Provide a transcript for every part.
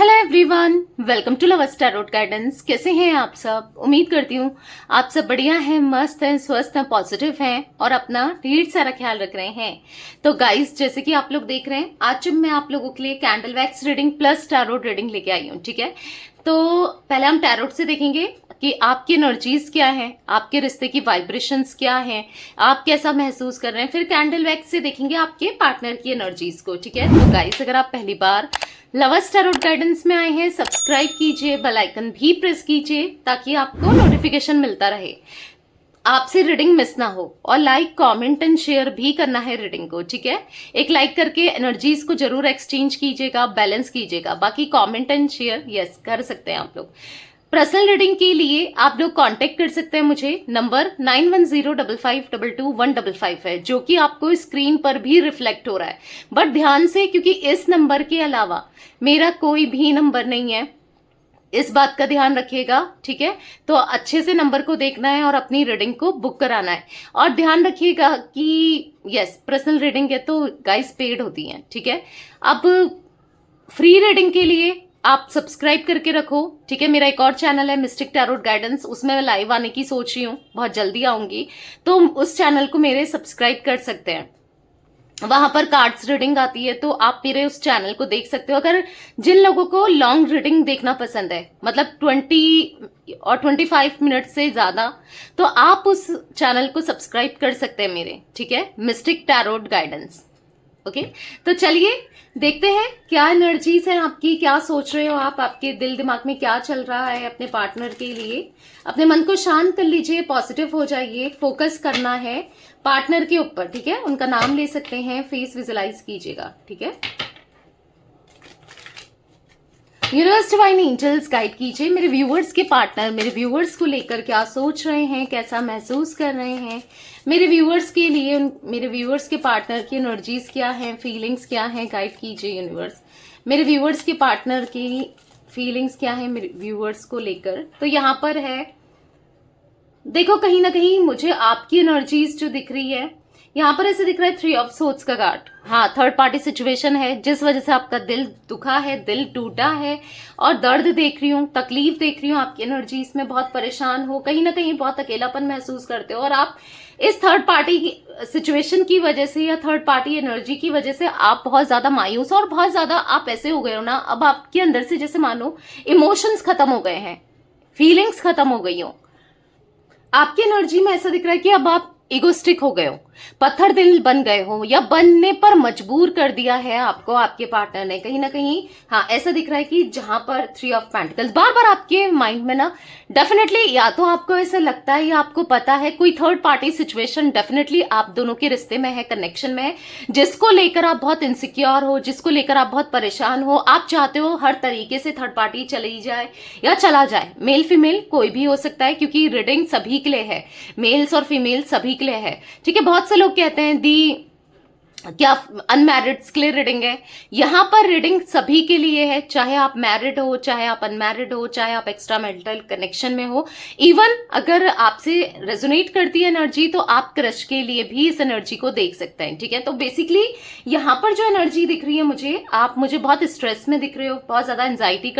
Hello everyone, welcome to lovers tarot guidance. कैसे हैं आप सब? उम्मीद करती हूँ आप सब बढ़िया हैं, मस्त हैं, स्वस्थ हैं, पॉजिटिव हैं और अपना ढेर सारा ख्याल रख रहे हैं। तो गाइस, जैसे कि आप लोग देख रहे हैं, आज मैं आप लोगों के लिए candle wax reading plus tarot reading लेके आई हूँ। ठीक है, तो पहले हम टैरोट से देखेंगे कि आपकी एनर्जीज क्या है, आपके रिश्ते की वाइब्रेशंस क्या है, आप कैसा महसूस कर रहे हैं। फिर कैंडल वैक्स से देखेंगे आपके पार्टनर की एनर्जीज को। ठीक है, तो गाइस, अगर आप पहली बार लवर्स टैरोट गाइडेंस में आए हैं, सब्सक्राइब कीजिए, बेल आइकन भी प्रेस कीजिए ताकि आपको नोटिफिकेशन मिलता रहे, आपसे रीडिंग मिस ना हो। और लाइक, कमेंट एंड शेयर भी करना है रीडिंग को। ठीक है, एक लाइक करके एनर्जीज को जरूर एक्सचेंज कीजिएगा, बैलेंस कीजिएगा। बाकी कमेंट एंड शेयर यस कर सकते हैं आप लोग। पर्सनल रीडिंग के लिए आप लोग कांटेक्ट कर सकते हैं मुझे। नंबर 9105522155 है, जो कि आपको स्क्रीन पर भी रिफ्लेक्ट हो रहा है। बट ध्यान से, क्योंकि इस नंबर के अलावा मेरा कोई भी नंबर नहीं है, इस बात का ध्यान रखिएगा। ठीक है, तो अच्छे से नंबर को देखना है और अपनी रीडिंग को बुक कराना है। और ध्यान रखिएगा कि यस, पर्सनल रीडिंग है तो गाइस पेड होती हैं। ठीक है, अब फ्री रीडिंग के लिए आप सब्सक्राइब करके रखो। ठीक है, मेरा एक और चैनल है मिस्टिक टैरोट गाइडेंस, उसमें मैं लाइव आने की सोच रही हूँ, बहुत जल्दी आऊंगी, तो उस चैनल को मेरे सब्सक्राइब कर सकते हैं। वहां पर कार्ड्स रीडिंग आती है, तो आप मेरे उस चैनल को देख सकते हो। अगर जिन लोगों को लॉन्ग रीडिंग देखना पसंद है, मतलब 20 और 25 मिनट से ज्यादा, तो आप उस चैनल को सब्सक्राइब कर सकते हैं मेरे। ठीक है, मिस्टिक टैरोट गाइडेंस। ओके, तो चलिए देखते हैं क्या एनर्जीज है आपकी, क्या सोच रहे हो आप, आपके दिल दिमाग में क्या चल रहा है अपने पार्टनर के लिए। अपने मन को शांत कर लीजिए, पॉजिटिव हो जाइए, फोकस करना है पार्टनर के ऊपर। ठीक है, उनका नाम ले सकते हैं, फेस विजुलाइज कीजिएगा। ठीक है, यूनिवर्स डिवाइन एंजल्स गाइड कीजिए मेरे व्यूअर्स के पार्टनर मेरे व्यूअर्स को लेकर क्या सोच रहे हैं, कैसा महसूस कर रहे हैं। मेरे व्यूअर्स के लिए मेरे व्यूअर्स के पार्टनर की एनर्जीज क्या हैं, फीलिंग्स क्या हैं, गाइड कीजिए यूनिवर्स। मेरे व्यूअर्स के पार्टनर की फीलिंग्स क्या है मेरे व्यूअर्स को लेकर। तो यहाँ पर है, देखो कहीं ना कहीं मुझे आपकी एनर्जीज जो दिख रही है, यहाँ पर ऐसे दिख रहा है 3 ऑफ सोर्ड्स का कार्ड। हाँ, थर्ड पार्टी सिचुएशन है जिस वजह से आपका दिल दुखा है, दिल टूटा है और दर्द देख रही हूँ, तकलीफ देख रही हूँ। आपकी एनर्जी इसमें बहुत परेशान हो, कहीं ना कहीं बहुत अकेलापन महसूस करते हो। और आप इस थर्ड पार्टी की सिचुएशन की वजह से या थर्ड पार्टी एनर्जी की वजह से आप बहुत ज्यादा मायूस और बहुत ज्यादा आप ऐसे हो गए हो ना, अब आपके अंदर से जैसे मानो इमोशंस खत्म हो गए हैं, फीलिंग्स खत्म हो गई हो। आपकी एनर्जी में ऐसा दिख रहा है कि अब आप इगोस्टिक हो गए हो, पत्थर दिल बन गए हो, या बनने पर मजबूर कर दिया है आपको आपके पार्टनर ने कहीं ना कहीं। हाँ, ऐसा दिख रहा है कि जहां पर 3 ऑफ पेंटिकल्स बार बार आपके माइंड में ना, डेफिनेटली या तो आपको ऐसा लगता है या आपको पता है कोई थर्ड पार्टी सिचुएशन डेफिनेटली आप दोनों के रिश्ते में है, कनेक्शन में है, जिसको लेकर आप बहुत इनसिक्योर हो, जिसको लेकर आप बहुत परेशान हो। आप चाहते हो हर तरीके से थर्ड पार्टी चली जाए या चला जाए, मेल फीमेल कोई भी हो सकता है, क्योंकि रीडिंग सभी के लिए है, मेल्स और फीमेल सभी के लिए है। ठीक है, बहुत से लोग कहते हैं दी क्या अनमैरिड्स के लिए रीडिंग है, यहां पर रीडिंग सभी के लिए है, चाहे आप मैरिड हो, चाहे आप अनमैरिड हो, चाहे आप एक्स्ट्रा मैरिटल कनेक्शन में हो। इवन अगर आपसे रेजोनेट करती है एनर्जी, तो आप क्रश के लिए भी इस एनर्जी को देख सकते हैं। ठीक है, तो बेसिकली यहां पर जो एनर्जी दिख रही है मुझे, आप मुझे बहुत स्ट्रेस में दिख रहे हो, बहुत ज्यादा एंजाइटी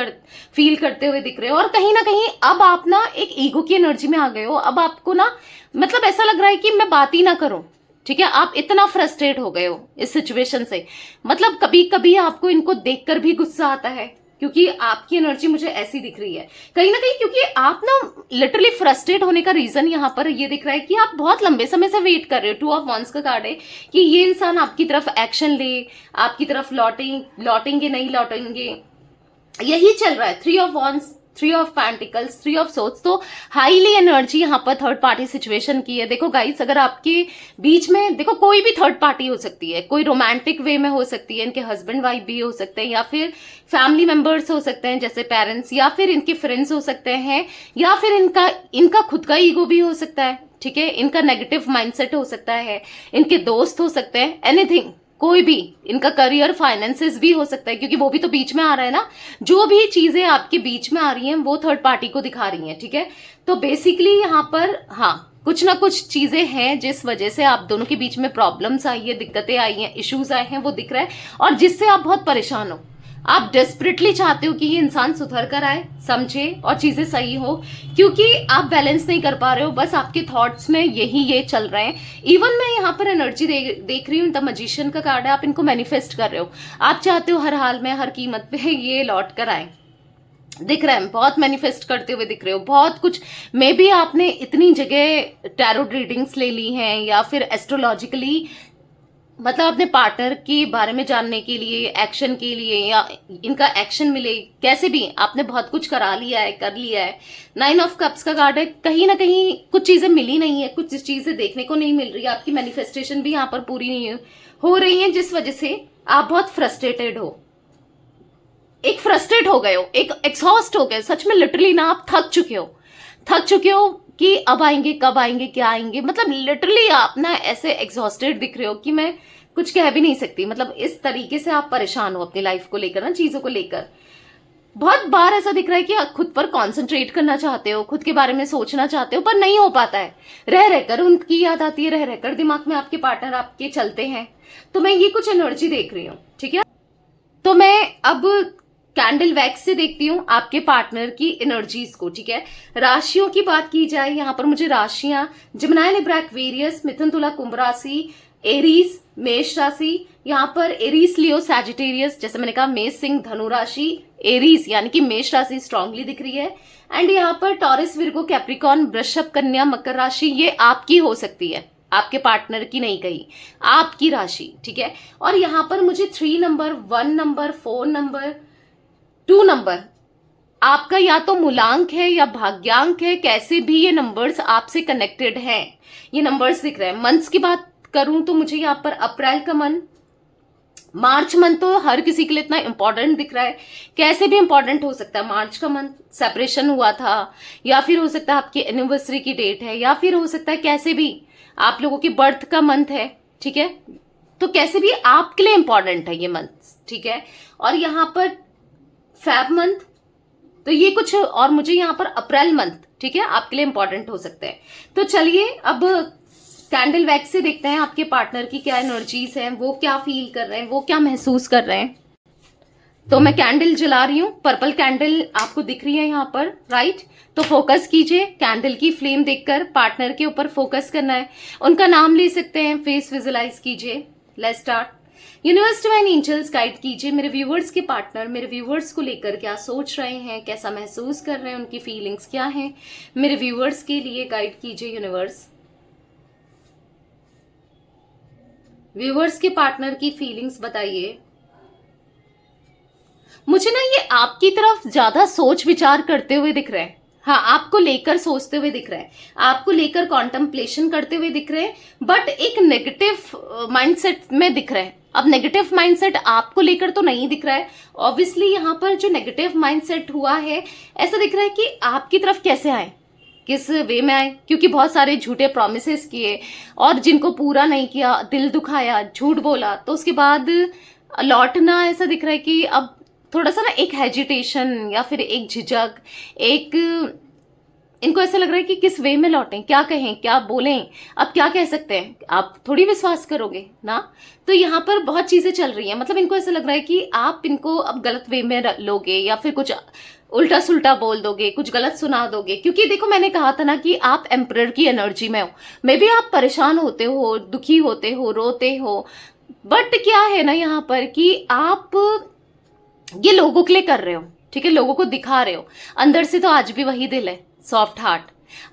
फील करते हुए दिख रहे हो, और कहीं ना कहीं अब आप ना एक ईगो की एनर्जी में आ गए हो। अब आपको ना मतलब ऐसा लग रहा है कि मैं बात ही ना करूं। ठीक है, आप इतना फ्रस्ट्रेट हो गए हो इस सिचुएशन से। मतलब कभी कभी आपको इनको देखकर भी गुस्सा आता है, क्योंकि आपकी एनर्जी मुझे ऐसी दिख रही है कहीं ना कहीं, क्योंकि आप ना लिटरली फ्रस्ट्रेट होने का रीजन यहाँ पर ये दिख रहा है कि आप बहुत लंबे समय से वेट कर रहे हो। 2 ऑफ वांड्स का कार्ड है कि ये इंसान आपकी तरफ एक्शन ले, आपकी तरफ लौटेंगे नहीं लौटेंगे, यही चल रहा है। 3 of wands, 3 of pentacles, 3 of swords, तो हाईली एनर्जी यहाँ पर थर्ड पार्टी सिचुएशन की है। देखो गाइस, अगर आपके बीच में, देखो कोई भी थर्ड पार्टी हो सकती है, कोई रोमांटिक वे में हो सकती है, इनके हस्बैंड वाइफ भी हो सकते हैं, या फिर फैमिली मेंबर्स हो सकते हैं जैसे पेरेंट्स, या फिर इनके फ्रेंड्स हो सकते हैं, या फिर इनका खुद का ईगो भी हो सकता है। ठीक है, इनका नेगेटिव माइंडसेट हो सकता है, इनके दोस्त हो सकते हैं, एनीथिंग, कोई भी, इनका करियर, फाइनेंसेस भी हो सकता है, क्योंकि वो भी तो बीच में आ रहा है ना। जो भी चीजें आपके बीच में आ रही हैं वो थर्ड पार्टी को दिखा रही हैं। ठीक है, तो बेसिकली यहाँ पर हाँ, कुछ ना कुछ चीजें हैं जिस वजह से आप दोनों के बीच में प्रॉब्लम्स आई है, दिक्कतें आई हैं, इश्यूज आए हैं, वो दिख रहा है, और जिससे आप बहुत परेशान हो। आप डेस्परेटली चाहते हो कि ये इंसान सुधर कर आए, समझे और चीजें सही हो, क्योंकि आप बैलेंस नहीं कर पा रहे हो, बस आपके थॉट्स में ये चल रहे हैं। इवन मैं यहाँ पर एनर्जी देख रही हूँ, द मैजिशियन का कार्ड है, आप इनको मैनिफेस्ट कर रहे हो। आप चाहते हो हर हाल में, हर कीमत पे ये लौट कर आए, दिख रहा है, बहुत मैनिफेस्ट करते हुए दिख रहे हो, बहुत कुछ। मे बी आपने इतनी जगह टैरो रीडिंग्स ले ली हैं, या फिर एस्ट्रोलॉजिकली मतलब अपने पार्टनर के बारे में जानने के लिए, एक्शन के लिए, या इनका एक्शन मिले, कैसे भी आपने बहुत कुछ करा लिया है, कर लिया है। 9 ऑफ कप्स का कार्ड है, कहीं ना कहीं कुछ चीजें मिली नहीं है, कुछ चीजें देखने को नहीं मिल रही है, आपकी मैनिफेस्टेशन भी यहाँ पर पूरी नहीं हो रही है, जिस वजह से आप बहुत फ्रस्ट्रेटेड हो, एक फ्रस्ट्रेट हो गए हो, एक एग्जॉस्ट हो गए, सच में लिटरली ना आप थक चुके हो कि अब आएंगे, कब आएंगे, क्या आएंगे, मतलब लिटरली आप ना ऐसे एग्जॉस्टेड दिख रहे हो कि मैं कुछ कह भी नहीं सकती। मतलब इस तरीके से आप परेशान हो अपनी लाइफ को लेकर ना, चीजों को लेकर। बहुत बार ऐसा दिख रहा है कि आप खुद पर कॉन्सेंट्रेट करना चाहते हो, खुद के बारे में सोचना चाहते हो, पर नहीं हो पाता है। रह रहकर उनकी याद आती है, रह रहकर दिमाग में आपके पार्टनर आपके चलते हैं। तो मैं ये कुछ एनर्जी देख रही हूँ, ठीक है। तो मैं अब कैंडल वैक्स से देखती हूँ आपके पार्टनर की एनर्जीज को, ठीक है। राशियों की बात की जाए, यहाँ पर मुझे राशियां जेमिनी, लिब्रा, एक्वेरियस, मिथुन, तुला, कुंभ राशि, एरीज, मेष राशि, यहाँ पर एरीज, लियो, सैजिटेरियस, जैसे मैंने कहा मेष, सिंह, धनु राशि, एरीज यानी कि मेष राशि स्ट्रांगली दिख रही है। एंड यहाँ पर टॉरस, विर्गो, कैप्रिकॉन, वृषभ, कन्या, मकर राशि, ये आपकी हो सकती है, आपके पार्टनर की नहीं कही, आपकी राशि, ठीक है। और यहाँ पर मुझे 3 नंबर, 1 नंबर, 4 नंबर, 2 नंबर आपका या तो मूलांक है या भाग्यांक है, कैसे भी ये नंबर्स आपसे कनेक्टेड हैं, ये नंबर्स दिख रहे हैं। मंथ्स की बात करूं तो मुझे यहाँ पर अप्रैल का मंथ, मार्च मंथ तो हर किसी के लिए इतना इंपॉर्टेंट दिख रहा है, कैसे भी इंपॉर्टेंट हो सकता है। मार्च का मंथ सेपरेशन हुआ था, या फिर हो सकता है आपकी एनिवर्सरी की डेट है, या फिर हो सकता है कैसे भी आप लोगों की बर्थ का मंथ है, ठीक है। तो कैसे भी आपके लिए इंपॉर्टेंट है ये मंथ, ठीक है। और यहाँ पर फेब मंथ, तो ये कुछ, और मुझे यहाँ पर अप्रैल मंथ, ठीक है, आपके लिए इंपॉर्टेंट हो सकते हैं। तो चलिए अब कैंडल वैक्स से देखते हैं आपके पार्टनर की क्या एनर्जीज हैं, वो क्या फील कर रहे हैं, वो क्या महसूस कर रहे हैं। तो मैं कैंडल जला रही हूँ, पर्पल कैंडल आपको दिख रही है यहाँ पर, राइट। तो फोकस कीजिए, कैंडल की फ्लेम देखकर पार्टनर के ऊपर फोकस करना है, उनका नाम ले सकते हैं, फेस विजुलाइज कीजिए। Let's start. Universe, divine angels guide कीजिए मेरे व्यूवर्स के पार्टनर, मेरे व्यूवर्स को लेकर क्या सोच रहे हैं, कैसा महसूस कर रहे हैं, उनकी फीलिंग्स क्या हैं, मेरे व्यूवर्स के लिए गाइड कीजिए यूनिवर्स। व्यूवर्स के पार्टनर की फीलिंग्स बताइए। मुझे ना ये आपकी तरफ ज्यादा सोच विचार करते हुए दिख रहे हैं, हाँ, आपको लेकर सोचते हुए दिख रहे हैं, आपको लेकर कॉन्टेम्पलेशन करते हुए दिख रहे हैं, बट एक नेगेटिव माइंडसेट में दिख रहे हैं। अब नेगेटिव माइंडसेट आपको लेकर तो नहीं दिख रहा है, ऑब्वियसली यहाँ पर जो नेगेटिव माइंडसेट हुआ है, ऐसा दिख रहा है कि आपकी तरफ कैसे आए, किस वे में आए, क्योंकि बहुत सारे झूठे प्रोमिसेस किए और जिनको पूरा नहीं किया, दिल दुखाया, झूठ बोला, तो उसके बाद लौटना, ऐसा दिख रहा है कि अब थोड़ा सा ना एक हेजिटेशन या फिर एक झिझक, एक इनको ऐसा लग रहा है कि किस वे में लौटें, क्या कहें, क्या बोलें, अब क्या कह सकते हैं, आप थोड़ी विश्वास करोगे ना। तो यहाँ पर बहुत चीजें चल रही हैं, मतलब इनको ऐसा लग रहा है कि आप इनको अब गलत वे में लोगे, या फिर कुछ उल्टा सुल्टा बोल दोगे, कुछ गलत सुना दोगे। क्योंकि देखो, मैंने कहा था ना कि आप एम्परर की एनर्जी में हो, मे बी आप परेशान होते हो, दुखी होते हो, रोते हो, बट क्या है ना यहाँ पर कि आप ये लोगों के लिए कर रहे हो, ठीक है, लोगों को दिखा रहे हो, अंदर से तो आज भी वही दिल है, सॉफ्ट हार्ट,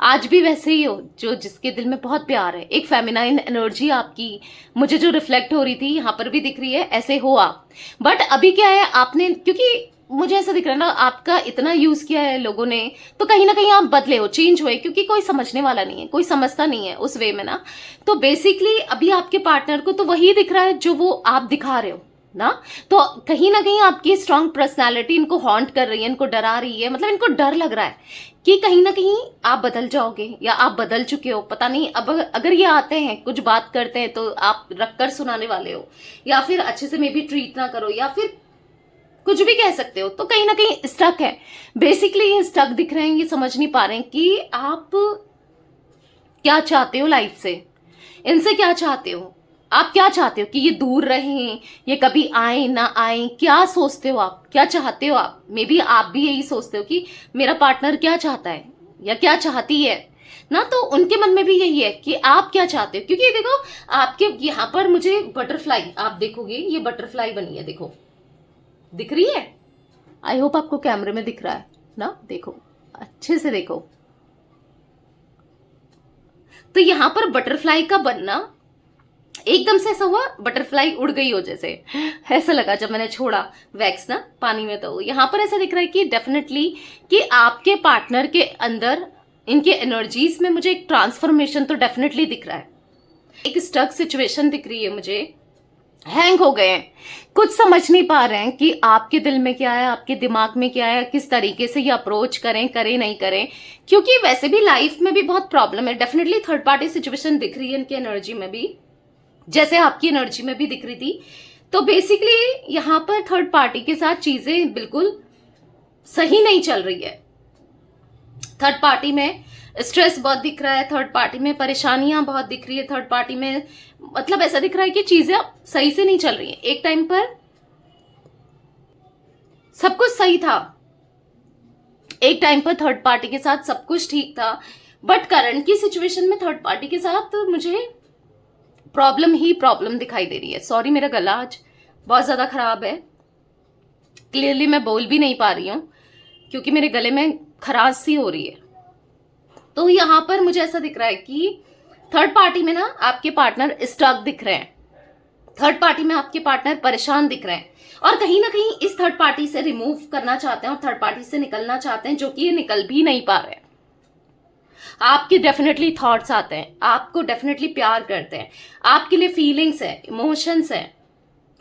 आज भी वैसे ही हो जो जिसके दिल में बहुत प्यार है। एक फेमिनाइन एनर्जी आपकी मुझे जो रिफ्लेक्ट हो रही थी यहाँ पर भी दिख रही है, ऐसे हो आप। बट अभी क्या है, आपने, क्योंकि मुझे ऐसा दिख रहा है ना, आपका इतना यूज किया है लोगों ने, तो कहीं ना कहीं आप बदले हो, चेंज हुए, क्योंकि कोई समझने वाला नहीं है, कोई समझता नहीं है उस वे में ना। तो बेसिकली अभी आपके पार्टनर को तो वही दिख रहा है जो वो आप दिखा रहे हो ना। तो कहीं ना कहीं आपकी स्ट्रांग पर्सनालिटी इनको हॉन्ट कर रही है, इनको डरा रही है, मतलब इनको डर लग रहा है कि कहीं ना कहीं आप बदल जाओगे, या आप बदल चुके हो, पता नहीं। अब अगर ये आते हैं, कुछ बात करते हैं, तो आप रखकर सुनाने वाले हो, या फिर अच्छे से मे बी ट्रीट ना करो, या फिर कुछ भी कह सकते हो। तो कहीं ना कहीं स्टक है, बेसिकली ये स्टक दिख रहे हैं, ये समझ नहीं पा रहे हैं कि आप क्या चाहते हो लाइफ से, इनसे क्या चाहते हो। आप क्या चाहते हो कि ये दूर रहें, ये कभी आए ना आए, क्या सोचते हो आप, क्या चाहते हो आप? मे बी आप भी यही सोचते हो कि मेरा पार्टनर क्या चाहता है या क्या चाहती है ना, तो उनके मन में भी यही है कि आप क्या चाहते हो। क्योंकि देखो आपके यहाँ पर मुझे बटरफ्लाई, आप देखोगे ये बटरफ्लाई बनी है, देखो दिख रही है, आई होप आपको कैमरे में दिख रहा है ना, देखो अच्छे से देखो। तो यहां पर बटरफ्लाई का बनना एकदम से ऐसा हुआ, बटरफ्लाई उड़ गई हो जैसे, ऐसा लगा जब मैंने छोड़ा वैक्स ना पानी में। तो यहां पर ऐसा दिख रहा है कि डेफिनेटली कि आपके पार्टनर के अंदर इनके एनर्जीज में मुझे एक ट्रांसफॉर्मेशन तो डेफिनेटली दिख रहा है। एक स्टक सिचुएशन दिख रही है मुझे, हैंग हो गए हैं, कुछ समझ नहीं पा रहे हैं कि आपके दिल में क्या है, आपके दिमाग में क्या है, किस तरीके से ये अप्रोच करें, करें नहीं करें। क्योंकि वैसे भी लाइफ में भी बहुत प्रॉब्लम है, डेफिनेटली थर्ड पार्टी सिचुएशन दिख रही है इनकी एनर्जी में भी, जैसे आपकी एनर्जी में भी दिख रही थी। तो बेसिकली यहां पर थर्ड पार्टी के साथ चीजें बिल्कुल सही नहीं चल रही है। थर्ड पार्टी में स्ट्रेस बहुत दिख रहा है, थर्ड पार्टी में परेशानियां बहुत दिख रही है, थर्ड पार्टी में मतलब ऐसा दिख रहा है कि चीजें सही से नहीं चल रही हैं। एक टाइम पर सब कुछ सही था, एक टाइम पर थर्ड पार्टी के साथ सब कुछ ठीक था, बट करंट की सिचुएशन में थर्ड पार्टी के साथ मुझे प्रॉब्लम ही प्रॉब्लम दिखाई दे रही है। सॉरी, मेरा गला आज बहुत ज्यादा खराब है, क्लियरली मैं बोल भी नहीं पा रही हूं क्योंकि मेरे गले में खराश सी हो रही है। तो यहां पर मुझे ऐसा दिख रहा है कि थर्ड पार्टी में ना आपके पार्टनर स्टक दिख रहे हैं, थर्ड पार्टी में आपके पार्टनर परेशान दिख रहे हैं और कहीं ना कहीं इस थर्ड पार्टी से रिमूव करना चाहते हैं और थर्ड पार्टी से निकलना चाहते हैं, जो कि ये निकल भी नहीं पा रहे हैं। आपके डेफिनेटली थॉट्स आते हैं, आपको डेफिनेटली प्यार करते हैं, आपके लिए फीलिंग्स है, इमोशंस है,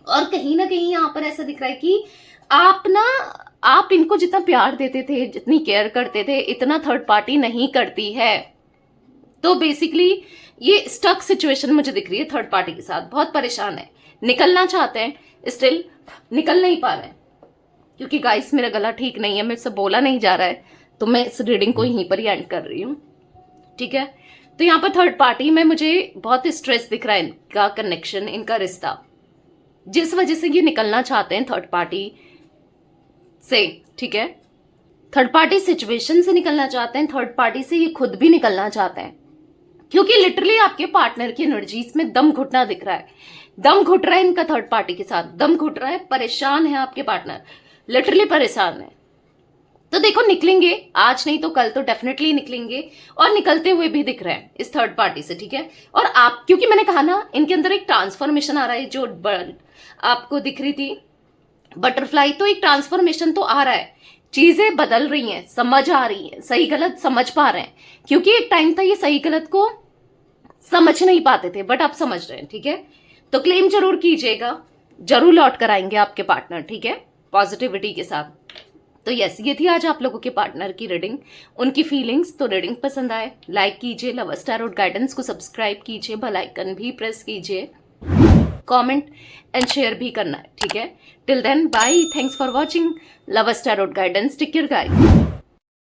और कहीं ना कहीं यहां पर ऐसा दिख रहा है कि आप इनको जितना प्यार देते थे, जितनी केयर करते थे, इतना थर्ड पार्टी नहीं करती है। तो बेसिकली ये स्टक सिचुएशन मुझे दिख रही है, थर्ड पार्टी के साथ बहुत परेशान है, निकलना चाहते हैं, स्टिल निकल नहीं पा रहे हैं। क्योंकि गाइस मेरा गला ठीक नहीं है, मेरे से बोला नहीं जा रहा है, तो मैं इस रीडिंग को यहीं पर ही एंड कर रही हूँ, ठीक है। तो यहाँ पर थर्ड पार्टी में मुझे बहुत स्ट्रेस दिख रहा है, इनका कनेक्शन, इनका रिश्ता, जिस वजह से ये निकलना चाहते हैं थर्ड पार्टी से, ठीक है। थर्ड पार्टी सिचुएशन से निकलना चाहते हैं, थर्ड पार्टी से ये खुद भी निकलना चाहते हैं, क्योंकि लिटरली आपके पार्टनर की एनर्जीज में दम घुटना दिख रहा है, दम घुट रहा है इनका थर्ड पार्टी के साथ, दम घुट रहा है, परेशान है आपके पार्टनर, लिटरली परेशान है। तो देखो निकलेंगे, आज नहीं तो कल तो डेफिनेटली निकलेंगे, और निकलते हुए भी दिख रहे हैं इस थर्ड पार्टी से, ठीक है। और आप, क्योंकि मैंने कहा ना इनके अंदर एक ट्रांसफॉर्मेशन आ रहा है, जो आपको दिख रही थी बटरफ्लाई, तो एक ट्रांसफॉर्मेशन तो आ रहा है, चीजें बदल रही हैं, समझ आ रही है, सही गलत समझ पा रहे हैं। क्योंकि एक टाइम था ये सही गलत को समझ नहीं पाते थे, बट आप समझ रहे हैं, ठीक है। तो क्लेम जरूर कीजिएगा, जरूर लौट कर आएंगे आपके पार्टनर, ठीक है, पॉजिटिविटी के साथ। तो यस, ये थी आज आप लोगों के पार्टनर की रीडिंग, उनकी फीलिंग्स। तो रीडिंग पसंद आए लाइक कीजिए, लवर्स टैरोट गाइडेंस को सब्सक्राइब कीजिए, बेल आइकन भी प्रेस कीजिए, कमेंट एंड शेयर भी करना है, ठीक है। Till then bye, thanks for watching lovers tarot guidance, take care guys.